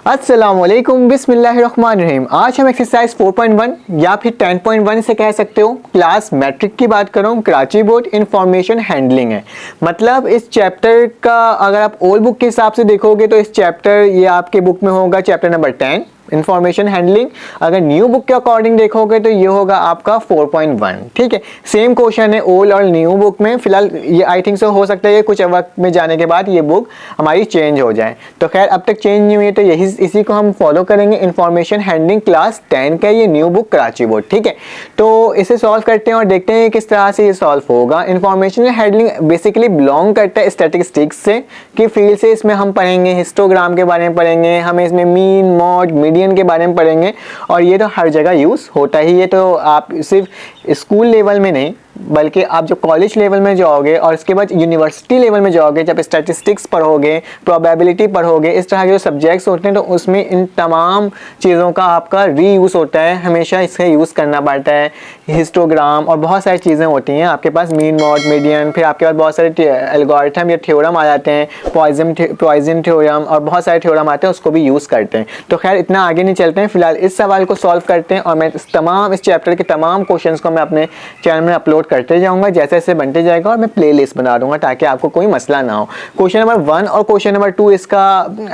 अस्सलामुअलैकुम बिस्मिल्लाहिर्रहमानिर्रहीम। आज हम एक्सरसाइज 4.1 या फिर 10.1 से कह सकते हो क्लास मैट्रिक की बात कर रहा हूँ। कराची बोर्ड इंफॉर्मेशन हैंडलिंग है। मतलब इस चैप्टर का अगर आप ओल्ड बुक के हिसाब से देखोगे तो इस चैप्टर ये आपके बुक में होगा चैप्टर नंबर 10 इंफॉर्मेशन हैंडलिंग। अगर न्यू बुक के अकॉर्डिंग देखोगे तो ये होगा आपका 4.1। ठीक है, सेम क्वेश्चन है ओल्ड और न्यू बुक में। फिलहाल ये आई थिंक सो हो सकता है ये कुछ वक्त में जाने के बाद ये बुक हमारी चेंज हो जाए। तो खैर अब तक चेंज नहीं हुई है तो यही इसी को हम फॉलो करेंगे। इंफॉर्मेशन हैंडलिंग क्लास 10 का ये न्यू बुक कराची बोर्ड। ठीक है, तो इसे सॉल्व करते हैं और देखते हैं किस तरह से ये सॉल्व होगा। इंफॉर्मेशन हैंडलिंग बेसिकली बिलोंग करता है स्टैटिस्टिक्स से की फील्ड से। इसमें हम पढ़ेंगे हिस्टोग्राम के बारे में पढ़ेंगे, हमें इसमें मीन मॉड मीडियन के बारे में पढ़ेंगे और ये तो हर जगह यूज होता ही है। तो आप सिर्फ स्कूल लेवल में नहीं बल्कि आप जो कॉलेज लेवल में जाओगे और इसके बाद यूनिवर्सिटी लेवल में जाओगे, जब स्टैटिस्टिक्स पढ़ोगे, प्रोबेबिलिटी पढ़ोगे, इस तरह के जो सब्जेक्ट्स होते हैं तो उसमें इन तमाम चीज़ों का आपका रीयूज़ होता है। हमेशा इसका यूज़ करना पड़ता है। हिस्टोग्राम और बहुत सारी चीज़ें होती हैं आपके पास, मीन मॉड मीडियन, फिर आपके पास बहुत सारे एल्गोरिथम या थ्योरम आ जाते हैं, पॉइजन थ्योरम और बहुत सारे थ्योरम आते हैं, उसको भी यूज़ करते हैं। तो खैर इतना आगे नहीं चलते हैं, फिलहाल इस सवाल को सॉल्व करते हैं और मैं इस चैप्टर के तमाम क्वेश्चन को मैं अपने चैनल में अपलोड करते जाऊंगा। जैसे जैसे बनते जाएगा और मैं प्लेलिस्ट बना दूंगा ताकि आपको कोई मसला ना हो। क्वेश्चन नंबर 1 और क्वेश्चन नंबर 2 इसका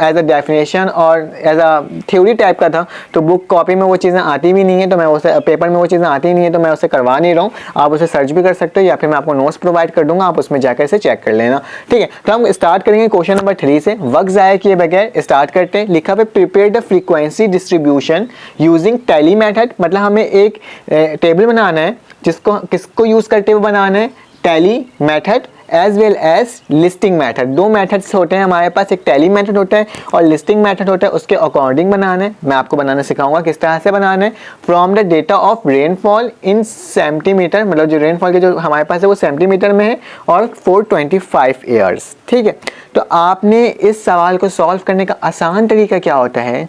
एज अ डेफिनेशन और एज अ थ्योरी टाइप का था, तो बुक कॉपी में वो चीज़ें आती भी नहीं है, तो मैं उसे पेपर में वो चीज़ें आती नहीं है तो मैं उसे करवा नहीं रहा हूँ। आप उसे सर्च भी कर सकते हो या फिर मैं आपको नोट्स प्रोवाइड कर दूंगा, आप उसमें जाकर इसे चेक कर लेना। ठीक है, तो हम स्टार्ट करेंगे क्वेश्चन नंबर 3 से। वक्त ज़ाया किए बगैर स्टार्ट करते हैं। लिखा हुआ prepare the frequency distribution using tally method. मतलब हमें एक टेबल बनाना है जिसको किसको यूज करते हुए बनाना है, tally method as well as listing method. दो मेथड्स होते हैं हमारे पास, एक टैली मेथड होता है और लिस्टिंग मेथड होता है। उसके अकॉर्डिंग बनाना है। मैं आपको बनाना सिखाऊंगा किस तरह से बनाना है। From the data of rainfall in centimetre, मतलब जो रेनफॉल के जो हमारे पास है वो सेंटीमीटर में है और 425 ईयर्स। ठीक है, तो आपने इस सवाल को सॉल्व करने का आसान तरीका क्या होता है,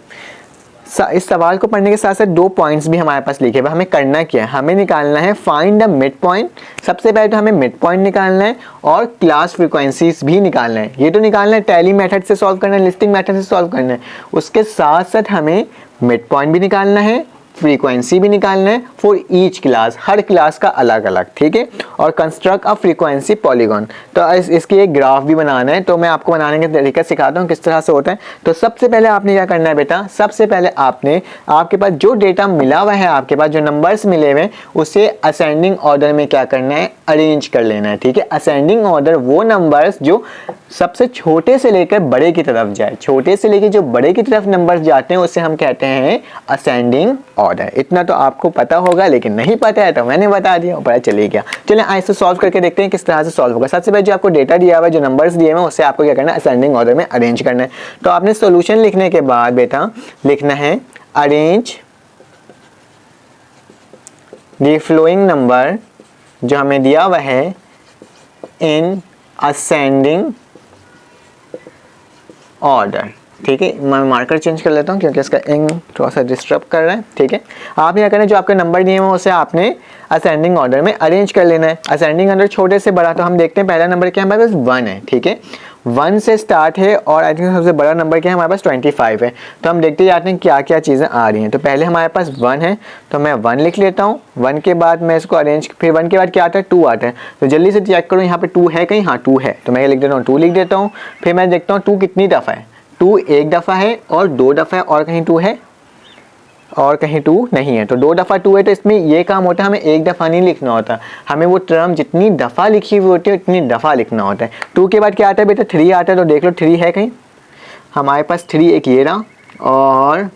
इस सवाल को पढ़ने के साथ साथ 2 पॉइंट्स भी हमारे पास लिखे हुए। हमें करना क्या है, हमें निकालना है फाइंड द मिड पॉइंट। सबसे पहले तो हमें मिड पॉइंट निकालना है और क्लास फ्रीक्वेंसीज भी निकालना है। ये तो निकालना है, टैली मेथड से सॉल्व करना है, लिस्टिंग मेथड से सॉल्व करना है। उसके साथ साथ हमें मिड पॉइंट भी निकालना है, फ्रीक्वेंसी भी निकालना है for each class, her class का अलग अलग। ठीक है, और कंस्ट्रक्ट अ फ्रीक्वेंसी पॉलीगॉन। तो इसकी एक ग्राफ भी बनाना है, तो मैं आपको बनाने का तरीका सिखाता हूँ किस तरह से होता है। तो सबसे पहले आपने क्या करना है बेटा, सबसे पहले आपने आपके पास जो डेटा मिला हुआ है, आपके पास जो नंबर्स मिले हुए हैं, उसे असेंडिंग ऑर्डर में क्या करना है, अरेंज कर लेना है। ठीक है, असेंडिंग ऑर्डर वो नंबर्स जो सबसे छोटे से लेकर बड़े की तरफ जाए, छोटे से लेकर जो बड़े की तरफ नंबर्स जाते हैं उसे हम कहते हैं असेंडिंग ऑर्डर। इतना तो आपको पता होगा, लेकिन नहीं पता है तो मैंने बता दिया, पता चले गया। चलिए आज इसे सॉल्व करके देखते हैं किस तरह से सॉल्व होगा। सबसे पहले जो आपको डेटा दिया हुआ है, जो नंबर्स दिए हुए हैं, उससे आपको क्या करना है, असेंडिंग ऑर्डर में अरेंज करना है। तो आपने सॉल्यूशन लिखने के बाद बेटा लिखना है अरेंज द फ्लोइंग नंबर जो हमें दिया हुआ है इन असेंडिंग ऑर्डर। ठीक है, मैं मार्कर चेंज कर लेता हूँ क्योंकि इसका इंक थोड़ा सा डिस्टर्ब कर रहा है। ठीक है, आपने क्या करना है, जो आपके नंबर दिए हैं उसे आपने असेंडिंग ऑर्डर में अरेंज कर लेना है। असेंडिंग ऑर्डर छोटे से बड़ा, तो हम देखते हैं पहला नंबर क्या है हमारे पास 1 है। ठीक है, 1 से स्टार्ट है और आई थिंक सबसे बड़ा नंबर क्या है हमारे पास 25 है। तो हम देखते जाते हैं क्या क्या चीज़ें आ रही हैं। तो पहले हमारे पास 1 है तो मैं 1 लिख लेता हूँ। 1 के बाद मैं इसको अरेंज, फिर 1 के बाद क्या आता है, 2 आता है। तो जल्दी से चेक करूँ यहाँ पे 2 है कहीं, हाँ 2 है, तो मैं लिख देता हूँ 2 लिख देता हूँ। फिर मैं देखता हूँ 2 कितनी दफ़ा है, 2 एक दफ़ा है और 2 दफ़ा है और कहीं 2 है और कहीं 2 नहीं है। तो 2 दफ़ा 2 है, तो इसमें ये काम होता है, हमें एक दफ़ा नहीं लिखना होता, हमें वो टर्म जितनी दफ़ा लिखी हुई होती है उतनी दफ़ा लिखना होता है। 2 के बाद क्या आता है बेटा, 3 आता है। तो देख लो 3 है कहीं, हमारे पास 3 एक ये रहा और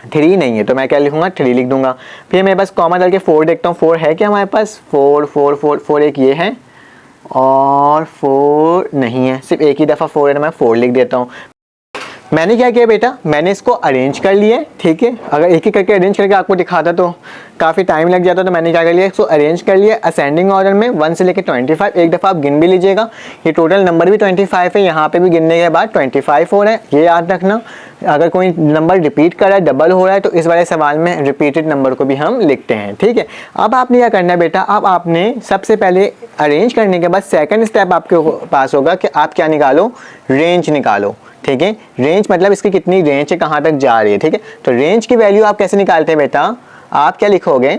3 नहीं है, तो मैं क्या लिखूंगा, 3 लिख दूंगा। फिर मेरे पास कॉमा डाल के 4 देखता हूँ, 4 है क्या हमारे पास, 4 एक ये है और 4 नहीं है, सिर्फ एक ही दफ़ा 4 है, तो मैं 4 लिख देता हूँ। मैंने क्या किया बेटा, मैंने इसको अरेंज कर लिया। ठीक है, अगर एक एक करके अरेंज करके आपको दिखाता तो काफ़ी टाइम लग जाता, तो मैंने क्या कर लिया, इसको अरेंज कर लिया असेंडिंग ऑर्डर में 1 से लेकर 25। एक दफ़ा आप गिन भी लीजिएगा, ये टोटल नंबर भी 25 है, यहाँ पे भी गिनने के बाद 25 हो रहा है, ये याद रखना। अगर कोई नंबर रिपीट कर रहा है, डबल हो रहा है, तो इस वाले सवाल में रिपीटेड नंबर को भी हम लिखते हैं, ठीक है। अब आपने क्या करना है बेटा, अब आपने सबसे पहले अरेंज करने के बाद सेकंड स्टेप आपके पास होगा कि आप क्या निकालो, रेंज निकालो, ठीक है। रेंज मतलब इसकी कितनी रेंज है, कहाँ तक जा रही है, ठीक है। तो रेंज की वैल्यू आप कैसे निकालते हैं बेटा, आप क्या लिखोगे,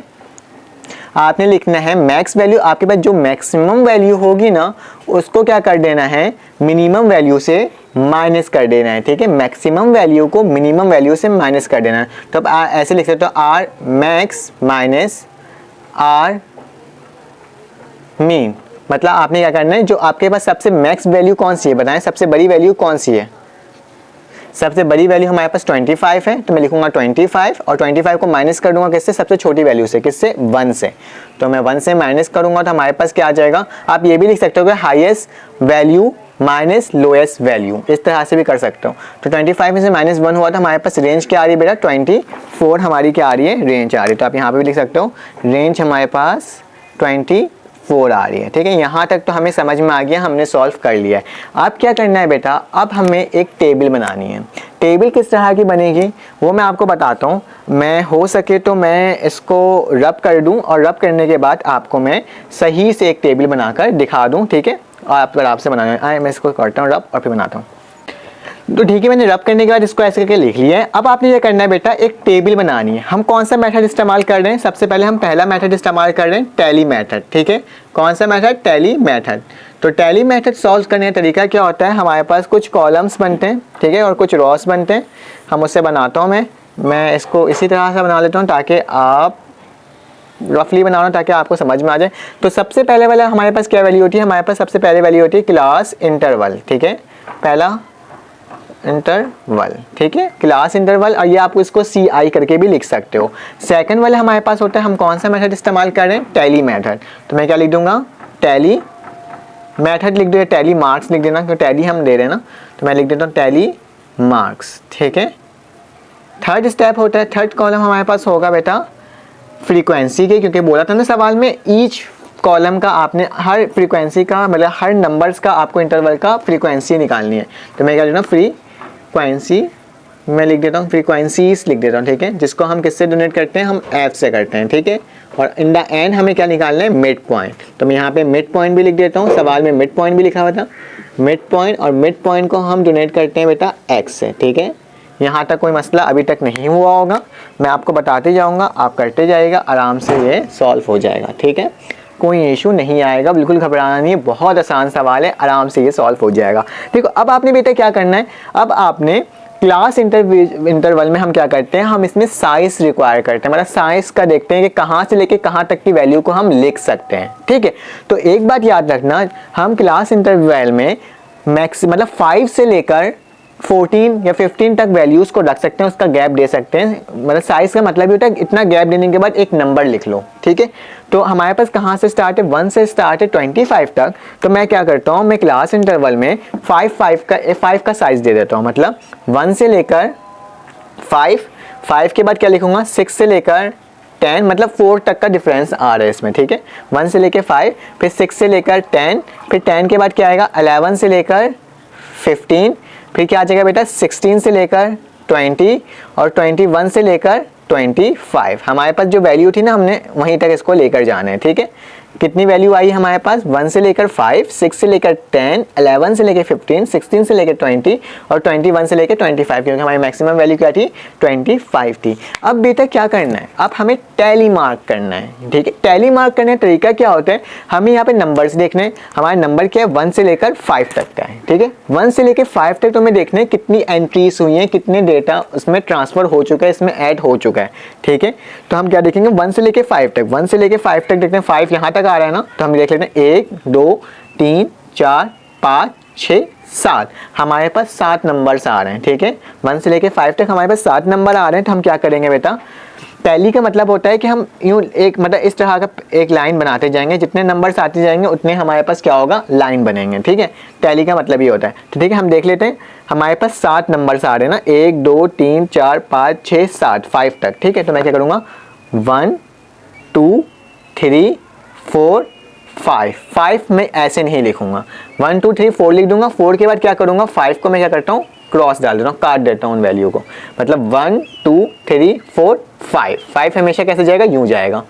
आपने लिखना है मैक्स वैल्यू, आपके पास जो मैक्सिमम वैल्यू होगी ना उसको क्या कर देना है, मिनिमम वैल्यू से माइनस कर देना है, ठीक है। मैक्सिमम वैल्यू को मिनिमम वैल्यू से माइनस कर देना है। तो आप ऐसे लिख सकते हो, R max minus R min. मतलब आपने क्या करना है, जो आपके पास सबसे मैक्स वैल्यू कौन सी है बताएं, सबसे बड़ी वैल्यू कौन सी है। सबसे बड़ी वैल्यू हमारे पास 25 है, तो मैं लिखूंगा 25 और 25 को माइनस कर दूंगा किससे, सबसे छोटी वैल्यू से, किससे, 1 से। तो मैं 1 से माइनस करूंगा तो हमारे पास क्या आ जाएगा, आप ये भी लिख सकते हो कि highest value minus lowest value, इस तरह से भी कर सकते हो। तो 25 में से -1 हुआ तो हमारे पास रेंज क्या आ रही है बेटा, 24 हमारी क्या आ रही है, रेंज आ रही है। तो आप यहाँ पे भी लिख सकते हो, रेंज हमारे पास 24 आ रही है, ठीक है। यहाँ तक तो हमें समझ में आ गया, हमने सॉल्व कर लिया है। अब क्या करना है बेटा, अब हमें एक टेबल बनानी है। टेबल किस तरह की बनेगी वो मैं आपको बताता हूँ। मैं हो सके तो मैं इसको रब कर दूँ और रब करने के बाद आपको मैं सही से एक टेबल बनाकर दिखा दूँ, ठीक है। और आप अगर आपसे बनाना है, मैं इसको करता हूँ रब और फिर बनाता हूँ। तो ठीक है, मैंने रब करने के बाद इसको ऐसे करके लिख लिया है। अब आपने ये करना है बेटा, एक टेबल बनानी है। हम कौन सा मेथड इस्तेमाल कर रहे हैं, सबसे पहले हम पहला मेथड इस्तेमाल कर रहे हैं, टैली मेथड, ठीक है। कौन सा मेथड, टैली मेथड। तो टैली मेथड सॉल्व करने का तरीका क्या होता है, हमारे पास कुछ कॉलम्स बनते हैं, ठीक है, और कुछ रॉस बनते हैं। हम उससे बनाता हूँ, मैं इसको इसी तरह से बना लेता हूँ ताकि आप रफली बनाना, ताकि आपको समझ में आ जाए। तो सबसे पहले वाला हमारे पास क्या वैल्यू होती है, हमारे पास सबसे पहले वैल्यू होती है क्लास इंटरवल, ठीक है। पहला इंटरवल, ठीक है, क्लास इंटरवल, और ये आप इसको CI करके भी लिख सकते हो। सेकंड वाले हमारे पास होता है, हम कौन सा मेथड इस्तेमाल कर रहे हैं, टैली मेथड। तो मैं क्या लिख दूंगा, टैली मेथड लिख दूंगा, टैली मार्क्स लिख देना, क्योंकि टैली हम दे रहे हैं ना, तो मैं लिख देता हूँ टैली मार्क्स, ठीक है। थर्ड स्टेप होता है, थर्ड कॉलम हमारे पास होगा बेटा फ्रीक्वेंसी के, क्योंकि बोला था ना सवाल में, ईच कॉलम का आपने हर फ्रीक्वेंसी का मतलब हर नंबर्स का आपको इंटरवल का फ्रीक्वेंसी निकालनी है। तो मैं क्या लिख रहा हूँ, फ्रीक्वेंसी, मैं लिख देता हूँ फ्रीक्वेंसीज लिख देता हूँ, ठीक है, जिसको हम किससे डोनेट करते हैं, हम F से करते हैं, ठीक है। और इन द एंड हमें क्या निकालना है, मिड पॉइंट। तो मैं यहाँ पे मिड पॉइंट भी लिख देता हूँ, सवाल में मिड पॉइंट भी लिखा हुआ था, मिड पॉइंट, और मिड पॉइंट को हम डोनेट करते हैं बेटा X से, ठीक है। यहाँ तक कोई मसला अभी तक नहीं हुआ होगा, मैं आपको बताते जाऊँगा, आप करते जाइएगा, आराम से ये सॉल्व हो जाएगा, ठीक है। कोई इशू नहीं आएगा, बिल्कुल घबराना नहीं है, बहुत आसान सवाल है, आराम से ये सॉल्व हो जाएगा। देखो अब आपने बेटा क्या करना है, अब आपने क्लास इंटरवल में हम क्या करते हैं, हम इसमें साइज रिक्वायर करते हैं, मतलब साइज का देखते हैं कि कहाँ से लेके कहाँ तक की वैल्यू को हम लिख सकते हैं, ठीक है। तो एक बात याद रखना, हम क्लास इंटरवल में मैक्स मतलब 5 से लेकर 14 या 15 तक वैल्यूज को रख सकते हैं, उसका गैप दे सकते हैं। मतलब साइज का मतलब ये होता है इतना गैप देने के बाद एक नंबर लिख लो, ठीक है। तो हमारे पास कहाँ से स्टार्ट है, 1 से स्टार्ट है 25 तक। तो मैं क्या करता हूँ, मैं क्लास इंटरवल में 5 का साइज दे देता हूँ, मतलब 1 से लेकर 5 के बाद क्या लिखूंगा, 6 से लेकर 10, मतलब 4 तक का डिफरेंस आ रहा है इसमें, ठीक है। 1 से लेकर 5, फिर 6 से लेकर 10, फिर 10 के बाद क्या आएगा, 11 से लेकर 15, फिर क्या आ जाएगा बेटा 16 से लेकर 20, और 21 से लेकर 25। हमारे पास जो वैल्यू थी ना, हमने वहीं तक इसको लेकर जाना है, ठीक है। कितनी वैल्यू आई हमारे पास, 1 से लेकर 5, 6 से लेकर 10, 11 से लेकर 15, 16 से लेकर 20 और 21 से लेकर 25, क्योंकि हमारी मैक्सिमम वैल्यू क्या थी, 25 थी। अब बेटा क्या करना है, अब हमें टैली मार्क करना है, ठीक है। टैली मार्क करने का तरीका क्या होता है, हमें यहाँ पे नंबर्स देखने हैं, हमारे नंबर क्या है 1 से लेकर 5 तक का है, ठीक है। 1 से लेकर 5 तक तो हमें देखना है कितनी एंट्रीज हुई हैं, कितने डेटा उसमें ट्रांसफर हो चुका है, इसमें ऐड हो चुका है, ठीक है। तो हम क्या देखेंगे, 1 से लेकर 5 तक, 1 से लेकर 5 तक देखते हैं, 5 यहाँ तक आ रहा है ना, तो हम देख लेते हैं 1 2 3 4 5 6 7, हमारे पास 7 नंबर्स आ रहे हैं, ठीक है। 1 से लेके 5 तक हमारे पास 7 नंबर आ रहे हैं। तो हम क्या करेंगे बेटा, टैली का मतलब होता है कि हम यूँ एक मतलब इस तरह का एक लाइन बनाते जाएंगे, जितने नंबर्स आते जाएंगे उतने हमारे पास क्या होगा, लाइन बनेंगे, ठीक है। टैली का मतलब ये होता है। तो ठीक है, हम देख लेते हैं, हमारे पास 7 नंबर्स आ रहे हैं ना, 1 2 3 4 5 6 7, 5 तक, ठीक है। तो मैं क्या करूँगा, 1 2 3 4 5, 5 मैं ऐसे नहीं लिखूंगा, 1 2 3 4 लिख दूंगा। 4 के बाद क्या करूंगा, 5 को मैं क्या करता हूँ, क्रॉस डाल देता हूँ, काट देता हूँ उन वैल्यू को। मतलब 1 2 3 4 5, 5 हमेशा कैसे जाएगा, यूं जाएगा।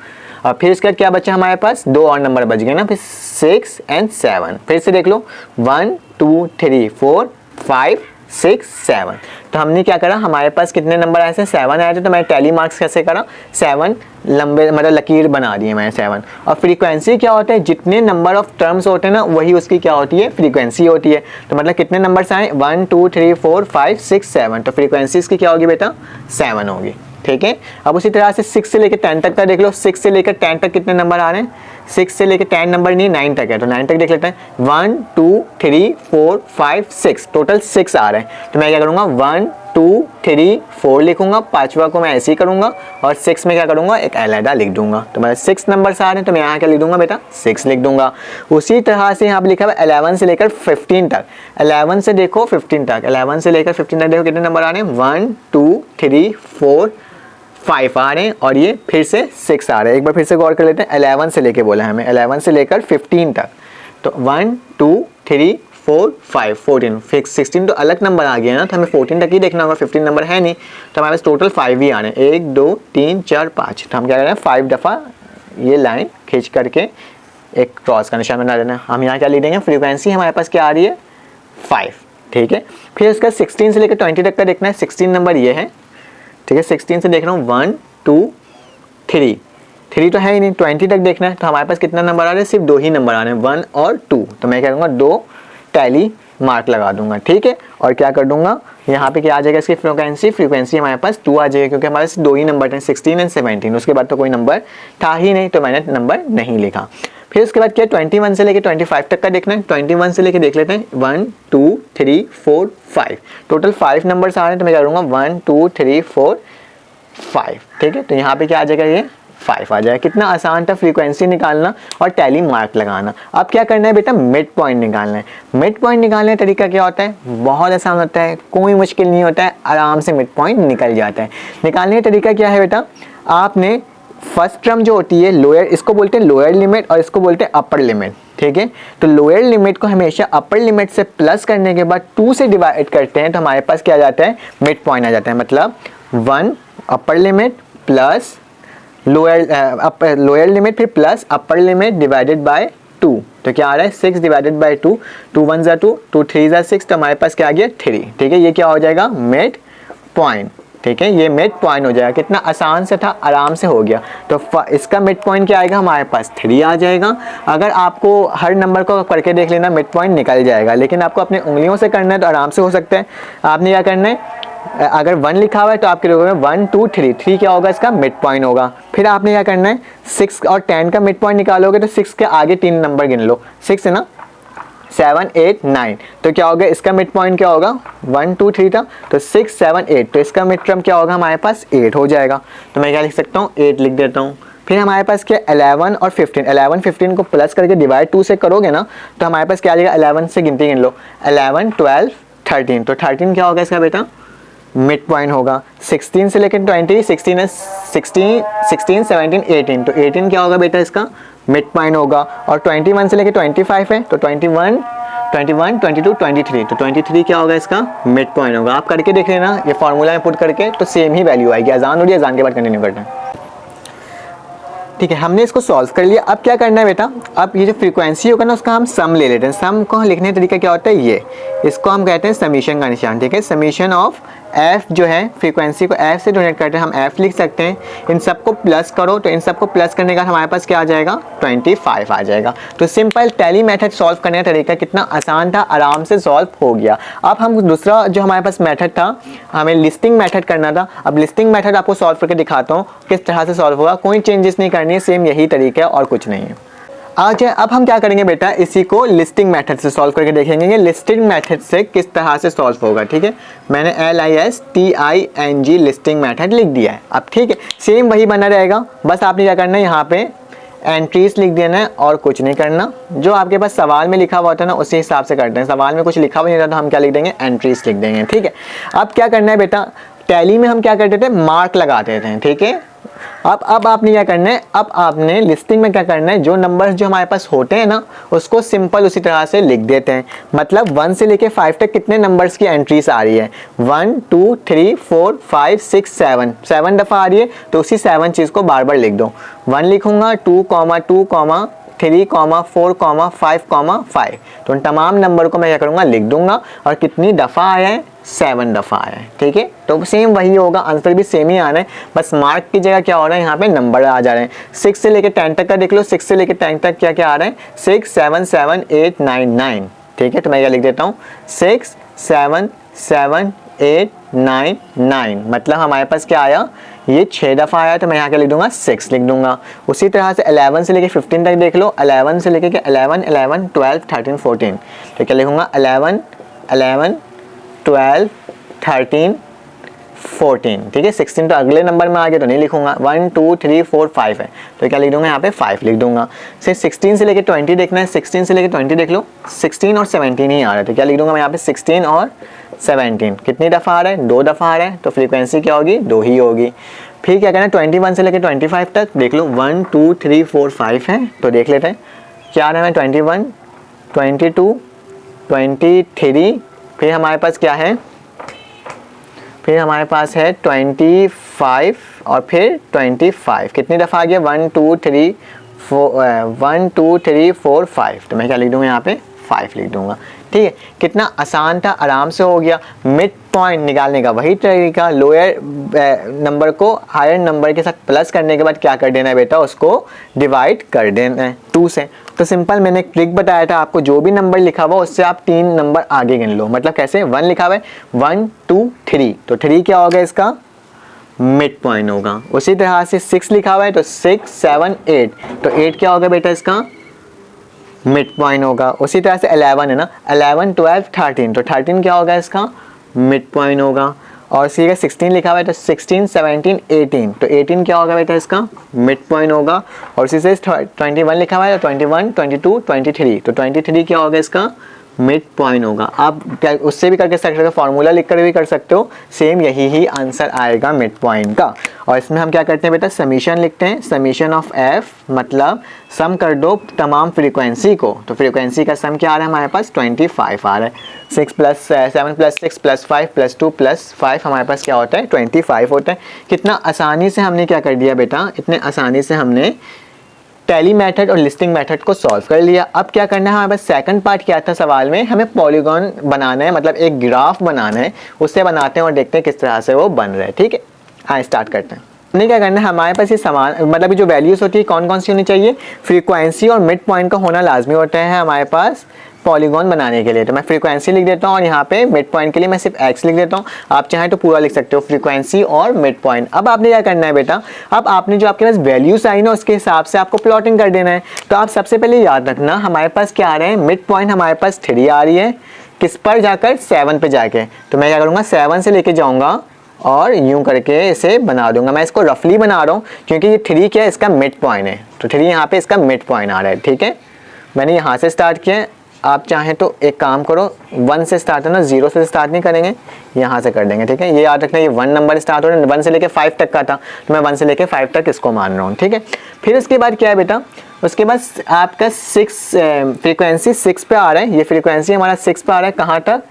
और फिर इसके बाद क्या बचा हमारे पास, दो और नंबर बच गए ना, फिर 6 and 7। फिर से देख लो 1 2 3 4 5 6 7। तो हमने क्या करा, हमारे पास कितने नंबर आए थे, 7 आए थे। तो मैं टैली मार्क्स कैसे करा, 7 लंबे मतलब लकीर बना दिए मैंने 7। और फ्रीक्वेंसी क्या होता है, जितने नंबर ऑफ टर्म्स होते हैं ना वही उसकी क्या होती है, फ्रीक्वेंसी होती है। तो मतलब कितने नंबर्स आए, 1 2 3 4 5 6 7। तो फ्रीक्वेंसी इसकी क्या होगी बेटा, 7 होगी। ठीक है। अब उसी तरह से 6 से लेकर 10 तक का देख लो, 6 से लेकर 10 तक कितने नंबर आ रहे हैं, 6 से लेकर 10 नंबर नहीं, 9 तक है। तो 9 तक देख लेते हैं, 1 2 3 4 5 6, टोटल 6 आ रहे हैं। तो मैं क्या करूँगा, 1 2 3 4 लिखूंगा, पांचवा को मैं ऐसे ही करूँगा और 6 में क्या करूँगा, एक अलहदा लिख दूंगा। तो मतलब 6 नंबर आ रहे हैं, तो मैं यहाँ क्या लिख दूंगा बेटा, 6 लिख दूंगा। उसी तरह से यहाँ पर लिखा हुआ 11 से लेकर 15 तक, 11 से देखो 15 तक, 11 से लेकर 15 तक देखो कितने नंबर आ रहे हैं, 1 2 3 4 5 आ रहे हैं और ये फिर से 6 आ रहे हैं। एक बार फिर से गौर कर लेते हैं, 11 से लेके बोला है हमें, 11 से लेकर 15 तक। तो 1 2 3 4 5 14, फिक्स 16 तो अलग नंबर आ गया ना, तो हमें 14 तक ही देखना होगा, 15 नंबर है नहीं। तो हमारे पास टोटल 5 ही आ रहे हैं, 1 2 3 4 5। तो हम क्या कर रहे हैं, 5 दफ़ा ये लाइन खींच करके एक क्रॉस का निशान बना देना। हम यहाँ क्या लिख देंगे, फ्रीक्वेंसी हमारे पास क्या आ रही है, 5। ठीक है। फिर उसका 16 से लेकर 20 तक का देखना है, 16 नंबर ये है। ठीक है, 16 से देख रहा हूँ 1 2 3, 3 तो है ही नहीं, 20 तक देखना है। तो हमारे पास कितना नंबर आ रहा है, सिर्फ 2 ही नंबर आ रहे हैं, 1 और 2। तो मैं क्या करूँगा, 2 टैली मार्क लगा दूंगा। ठीक है। और क्या कर दूंगा, यहाँ पे क्या आ जाएगा, इसकी फ्रीक्वेंसी हमारे पास 2 आ जाएगी, क्योंकि हमारे पास 2 ही नंबर थे, 16 और 17। उसके बाद तो कोई नंबर था ही नहीं, तो मैंने नंबर नहीं लिखा। फिर उसके बाद क्या, 21 से लेकर 25 तक का देखना है। 21 से लेकर देख लेते हैं, 1 2 3 4 5, टोटल 5 नंबर्स आ रहे हैं। तो मैं क्या करूँगा, 1 2 3 4 5। ठीक है। तो यहाँ पे क्या आ जाएगा, ये 5 आ जाएगा। कितना आसान था फ्रीक्वेंसी निकालना और टैली मार्क लगाना। अब क्या करना है बेटा, मिड पॉइंट निकालना है। मिड पॉइंट निकालने का तरीका क्या होता है, बहुत आसान होता है, कोई मुश्किल नहीं होता है, आराम से मिड पॉइंट निकल जाता है। निकालने का तरीका क्या है बेटा, आपने फर्स्ट टर्म जो होती है लोअर, इसको बोलते हैं लोअर लिमिट और इसको बोलते हैं अपर लिमिट। ठीक है। तो लोअर लिमिट को हमेशा अपर लिमिट से प्लस करने के बाद 2 से डिवाइड करते हैं, तो हमारे पास क्या आ जाता है, मिड पॉइंट आ जाता है। मतलब 1 upper limit plus lower limit फिर plus upper limit divided by 2। तो क्या आ रहा है, 6 डिवाइडेड बाय 2, 2 1 ज़ा 2, 2 3 ज़ा 6। तो हमारे पास क्या आ गया, 3। ठीक है। ये क्या हो जाएगा, मिड पॉइंट। ठीक है, ये मिड पॉइंट हो जाएगा। कितना आसान से था, आराम से हो गया। तो इसका मिड पॉइंट क्या आएगा, हमारे पास 3 आ जाएगा। अगर आपको हर नंबर को करके देख लेना, मिड पॉइंट निकल जाएगा, लेकिन आपको अपने उंगलियों से करना है तो आराम से हो सकता है। आपने क्या करना है, अगर 1 लिखा हुआ है तो आपके लोगों में 1 2 3, 3 क्या होगा, इसका मिड पॉइंट होगा। फिर आपने क्या करना है, 6 और 10 का मिड पॉइंट निकालोगे तो 6 के आगे 3 नंबर गिन लो, 6 है ना, 7 8 9। तो क्या होगा, इसका मिड पॉइंट क्या होगा, 1 2 3 था, तो 6 7 8। तो इसका मिड टर्म क्या होगा, हमारे पास 8 हो जाएगा। तो मैं क्या लिख सकता हूँ, 8 लिख देता हूँ। फिर हमारे पास क्या, 11 और 15, 11 15 को प्लस करके डिवाइड 2 से करोगे ना, तो हमारे पास क्या आ जाएगा, 11 से गिनती गिन लो, 11 12 13। तो 13 क्या होगा इसका बेटा, मिड पॉइंट होगा। 16 से लेकर 20, 16 17 18। तो 18 क्या होगा बेटा, इसका मिड पॉइंट होगा। और 21 से लेकर 25 है, तो 21 22 23। तो 23 क्या होगा, इसका मिड पॉइंट होगा। आप करके देख लेना, ये फॉर्मूला में पुट करके तो सेम ही वैल्यू आएगी। अजान हो रही है, अजान के बाद कंटिन्यू करना है। ठीक है, हमने इसको सॉल्व कर लिया। अब क्या करना है बेटा, अब ये जो फ्रीक्वेंसी होगा ना, उसका हम सम ले लेते हैं। सम को लिखने का तरीका क्या होता है, ये इसको हम कहते हैं समीशन का निशान। ठीक है, समीशन ऑफ एफ जो है, फ्रीक्वेंसी को एफ से डोनेट करते हैं, हम एफ लिख सकते हैं। इन सबको प्लस करो, तो इन सबको प्लस करने का हमारे पास क्या आ जाएगा, 25 आ जाएगा। तो सिंपल टैली मेथड सॉल्व करने का तरीका कितना आसान था, आराम से सॉल्व हो गया। अब हम दूसरा जो हमारे पास मेथड था, हमें लिस्टिंग मेथड करना था। अब लिस्टिंग मेथड आपको सॉल्व करके दिखाता हूँ किस तरह से सॉल्व होगा। कोई चेंजेस नहीं करनी है, सेम यही तरीका है और कुछ नहीं है। आज अब हम क्या करेंगे बेटा, इसी को लिस्टिंग मेथड से सॉल्व करके देखेंगे। लिस्टिंग मेथड से किस तरह से सॉल्व होगा। ठीक है, मैंने LISTING लिस्टिंग मेथड लिख दिया है। अब ठीक है, सेम वही बना रहेगा, बस आपने क्या करना है, यहाँ पे एंट्रीज लिख देना है और कुछ नहीं करना। जो आपके पास सवाल में लिखा हुआ होता है ना, उसी हिसाब से करते हैं। सवाल में कुछ लिखा हुआ नहीं रहता तो हम क्या लिख देंगे, एंट्रीज लिख देंगे। ठीक है, अब क्या करना है बेटा, टैली में हम क्या करते थे, मार्क लगाते थे। ठीक है, अब आपने क्या करना है, अब आपने लिस्टिंग में क्या करना है, जो नंबर्स जो हमारे पास होते हैं ना उसको सिंपल उसी तरह से लिख देते हैं। मतलब 1 से लेके 5 तक कितने नंबर्स की एंट्रीज आ रही है, 1 2 3 4 5 6 7, 7 दफ़ा आ रही है तो उसी 7 चीज़ को बार बार लिख दो। 1 लिखूंगा, 2 2 3 4 5 5, तो उन तमाम नंबर को मैं क्या करूँगा, लिख दूंगा। और कितनी दफ़ा आया है, 7 दफ़ा आया है। ठीक है, तो सेम वही होगा, आंसर भी सेम ही आना है, बस मार्क की जगह क्या हो रहा है, यहाँ पे नंबर आ जा रहे हैं। 6 से लेके 10 तक का देख लो, 6 से लेके 10 तक क्या क्या आ रहा है, 6 7 7 8 9 9। ठीक है, तो मैं क्या लिख देता हूँ, 6 7 7 8 9 9, मतलब हमारे पास क्या आया, ये 6 दफ़ा आया, तो मैं यहाँ क्या लिख दूंगा, 6 लिख दूंगा। उसी तरह से 11 से लेके 15 तक देख लो, 11 से लेके 11 11 12 13 14, तो क्या लिखूंगा, 11 11 12 13 14। ठीक है, 16 तो अगले नंबर में आ गया तो नहीं लिखूंगा, 1 2 3 4 5 है तो क्या लिख दूंगा, यहाँ पे 5 लिख दूंगा। फिर 16 से लेके 20 देखना है, 16 से लेके 20 देख लो, 16 और 17 ही आ रहा है, तो क्या लिख दूंगा मैं यहाँ पे 16 और 17। कितनी दफ़ा आ रहा है, 2 दफ़ा आ रहा है, तो फ्रीक्वेंसी क्या होगी, 2 ही होगी। फिर क्या करना है, 21 से लेके 25 तक देख लो, 1 2 3 4 5 है, तो देख लेते हैं क्या आ रहा है, 21 22 23, फिर हमारे पास क्या है, फिर हमारे पास है 25 और फिर 25। कितनी दफ़ा आ गया, 1 2 3 4 5, तो मैं क्या लिख दूंगा, यहाँ पे 5 लिख दूंगा। ठीक है, कितना आसान था, आराम से हो गया। मिड पॉइंट निकालने का वही तरीका, लोअर नंबर को हायर नंबर के साथ प्लस करने के बाद क्या कर देना है बेटा, उसको डिवाइड कर देना है 2 से। तो सिंपल मैंने ट्रिक बताया था आपको, जो भी नंबर लिखा हुआ उससे आप 3 नंबर आगे गिन लो। मतलब कैसे, 1 लिखा हुआ है, 1 2 3, तो 3 क्या होगा, इसका मिड पॉइंट होगा। उसी तरह से 6 लिखा हुआ है तो 6 7 8, तो 8 क्या होगा बेटा, इसका मिड पॉइंट होगा। उसी तरह से 11 है ना, 11 12 13, तो 13 क्या होगा, इसका मिड पॉइंट होगा। और सी का 16 लिखा हुआ है तो 16 17 18, तो 18 क्या होगा बेटा, इसका मिड पॉइंट होगा। और उसी से 21 लिखा हुआ है तो 21 22 23, तो 23 क्या होगा, इसका मिड पॉइंट होगा। आप क्या उससे भी करके सकते हो, फॉर्मूला लिख कर भी कर सकते हो, सेम यही ही आंसर आएगा मिड पॉइंट का। और इसमें हम क्या करते हैं बेटा, समीशन लिखते हैं, समीशन ऑफ एफ, मतलब सम कर दो तमाम फ्रीक्वेंसी को, तो फ्रीक्वेंसी का सम क्या आ रहा है हमारे पास, 25 आ रहा है। 6 + 7 + 6 + 5 + 2 + 5 हमारे पास क्या होता है, 25 होता है। कितना आसानी से हमने क्या कर दिया बेटा, इतने आसानी से हमने टैली मेथड और लिस्टिंग मेथड को सॉल्व कर लिया। अब क्या करना है, हमारे पास सेकंड पार्ट क्या था सवाल में, हमें पॉलीगॉन बनाना है, मतलब एक ग्राफ बनाना है, उससे बनाते हैं और देखते हैं किस तरह से वो बन रहा है। ठीक है, हाँ स्टार्ट करते हैं। हमने क्या करना है, हमारे पास ये समान मतलब जो वैल्यूज होती है कौन कौन सी होनी चाहिए, फ्रीक्वेंसी और मिड पॉइंट का होना लाजमी होता है हमारे पास पॉलीगॉन बनाने के लिए। तो मैं फ्रीक्वेंसी लिख देता हूँ और यहाँ पे मिड पॉइंट के लिए मैं सिर्फ x लिख देता हूँ, आप चाहें तो पूरा लिख सकते हो, फ्रीक्वेंसी और मिड पॉइंट। अब आपने क्या करना है बेटा, अब आपने जो आपके पास वैल्यूज आई ना उसके हिसाब से आपको प्लॉटिंग कर देना है। तो आप सबसे पहले याद रखना हमारे पास क्या आ रहे हैं, मिड पॉइंट हमारे पास 3 आ रही है, किस पर जाकर 7 पे जाके, तो मैं क्या करूँगा 7 से लेके जाऊँगा और यूं करके इसे बना दूंगा। मैं इसको रफली बना रहा हूँ क्योंकि ये 3 क्या है, इसका मिड पॉइंट है, तो 3 यहाँ पे इसका मिड पॉइंट आ रहा है। ठीक है, मैंने यहाँ से स्टार्ट किया है, आप चाहें तो एक काम करो 1 से स्टार्ट है ना, 0 से स्टार्ट नहीं करेंगे, यहाँ से कर देंगे। ठीक है, ये याद रखना, ये 1 नंबर स्टार्ट हो रहा है, 1 से लेके 5 तक का था, तो मैं 1 से लेके 5 तक इसको मान रहा हूँ। ठीक है, फिर उसके बाद क्या है बेटा, उसके बाद आपका 6 फ्रीक्वेंसी 6 पे आ रहा है, ये फ्रीक्वेंसी हमारा 6 पे आ रहा है, कहाँ तक,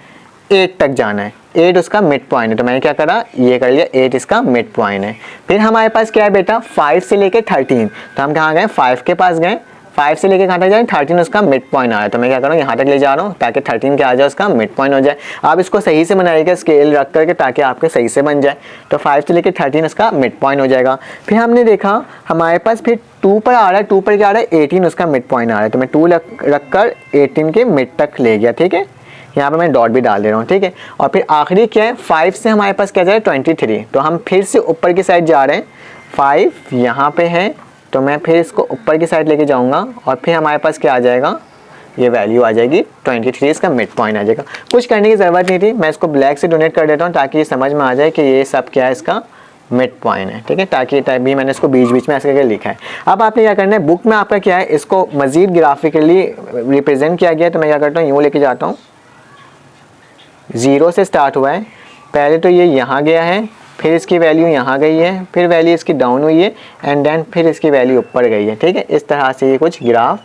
8 तक जाना है, 8 उसका मिड पॉइंट है, तो मैंने क्या करा, ये कर लिया, 8 इसका मिड पॉइंट है। फिर हमारे पास क्या है बेटा, 5 से लेके 13, तो हम कहाँ गए, 5 के पास गए, 5 से लेके कहाँ तक जाए, 13 उसका मिड पॉइंट आ रहा है, तो मैं क्या कर रहा हूँ यहाँ तक ले जा रहा हूँ ताकि 13 क्या आ जाए, उसका मिड पॉइंट हो जाए। आप इसको सही से बनाइएगा स्केल रख करके ताकि आपके सही से बन जाए। तो 5 से लेके 13 उसका मिड पॉइंट हो जाएगा। फिर हमने देखा हमारे पास फिर 2 पर आ रहा है, 2 पर क्या आ रहा है, 18 उसका मिड पॉइंट आ रहा है, तो मैं 2 रख कर 18 के मिड तक ले गया। ठीक है, यहाँ पे मैं डॉट भी डाल दे रहा हूँ। ठीक है, और फिर आखिरी क्या है, 5 से हमारे पास क्या जाए 23, तो हम फिर से ऊपर की साइड जा रहे हैं, 5 यहाँ पे है, तो मैं फिर इसको ऊपर की साइड लेके जाऊँगा और फिर हमारे पास क्या आ जाएगा, ये वैल्यू आ जाएगी 23, इसका मिड पॉइंट आ जाएगा। कुछ करने की ज़रूरत नहीं थी, मैं इसको ब्लैक से डोनेट कर देता हूँ ताकि ये समझ में आ जाए कि ये सब क्या है, इसका मिड पॉइंट है। ठीक है, ताकि भी मैंने इसको बीच बीच में ऐसे करके लिखा है। अब आपने क्या करना है, बुक में आपका क्या है, इसको मज़ीद ग्राफिकली रिप्रेजेंट किया गया, तो मैं क्या करता हूँ, यूँ लेके जाता हूँ, 0 से स्टार्ट हुआ है, पहले तो ये यहाँ गया है, फिर इसकी वैल्यू यहाँ गई है, फिर वैल्यू इसकी डाउन हुई है एंड देन फिर इसकी वैल्यू ऊपर गई है। ठीक है, इस तरह से ये कुछ ग्राफ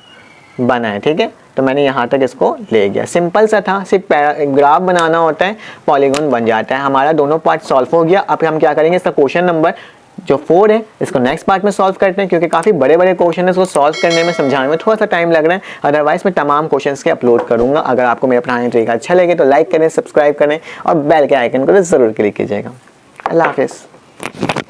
बना है। ठीक है, तो मैंने यहाँ तक इसको ले गया, सिंपल सा था, सिर्फ ग्राफ बनाना होता है, पॉलीगॉन बन जाता है। हमारा दोनों पार्ट सॉल्व हो गया। अब हम क्या करेंगे, इसका क्वेश्चन नंबर जो 4 है इसको नेक्स्ट पार्ट में सॉल्व करते हैं, क्योंकि काफ़ी बड़े बड़े क्वेश्चन है, इसको सॉल्व करने में समझाने में थोड़ा सा टाइम लग रहा है। अदरवाइज मैं तमाम क्वेश्चंस के अपलोड करूंगा। अगर आपको मेरा पढ़ाने का तरीका अच्छा लगे तो लाइक करें, सब्सक्राइब करें और बेल के आइकन को ज़रूर क्लिक कीजिएगा। अल्लाह हाफिज़।